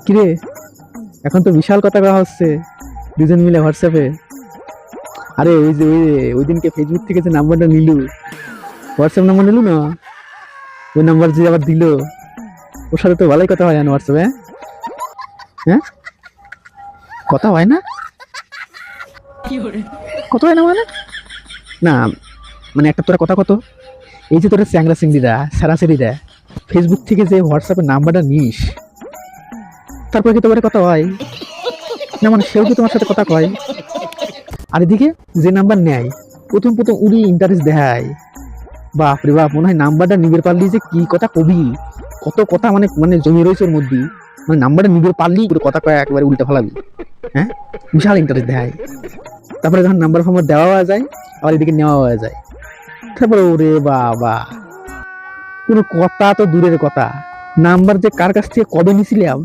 কিরে, এখন তো বিশাল কথা কওয়া হচ্ছে দুজন মিলে হোয়াটসঅ্যাপে। আরে ওই দিনকে ফেসবুক থেকে যে নাম্বারটা নিলু, হোয়াটসঅ্যাপ নাম্বার নিলু না, ওই নাম্বার যে আবার দিল, ওর সাথে তো ভালোই কথা হয় না হোয়াটসঅ্যাপে। হ্যাঁ, কথা হয় না? কত হয় না মানে? না, মানে একটা তোরা কথা কত, এই যে তোরা চ্যাংরা চিংড়িরা সারাসারিরা ফেসবুক থেকে যে হোয়াটসঅ্যাপের নাম্বারটা নিস, তারপরে কি তোমার কথা হয় না? মানে সেও কি তোমার সাথে কথা কয়? আর এদিকে যে নাম্বার নেয়, প্রথম প্রথম উড়ি ইন্টারেস্ট দেখায়। বাপ রে বাপ, মনে হয় নাম্বারটা নিবে পারলি যে কি কথা কবি, কত কথা মানে মানে জমি রয়েছে ওর মধ্যে। মানে নাম্বারটা নিবে পারলি পুরো কথা কয় একবারে উল্টে ফেলাবি। হ্যাঁ, বিশাল ইন্টারেস্ট দেখায়। তারপরে যখন নাম্বার ফাম্বার দেওয়া হয়ে যায়, আবার এদিকে নেওয়া হয়ে যায়, তারপরে ওরে বাবা, কোনো কথা তো দূরের কথা, নাম্বার যে কার কাছ থেকে কবে নিছিলাম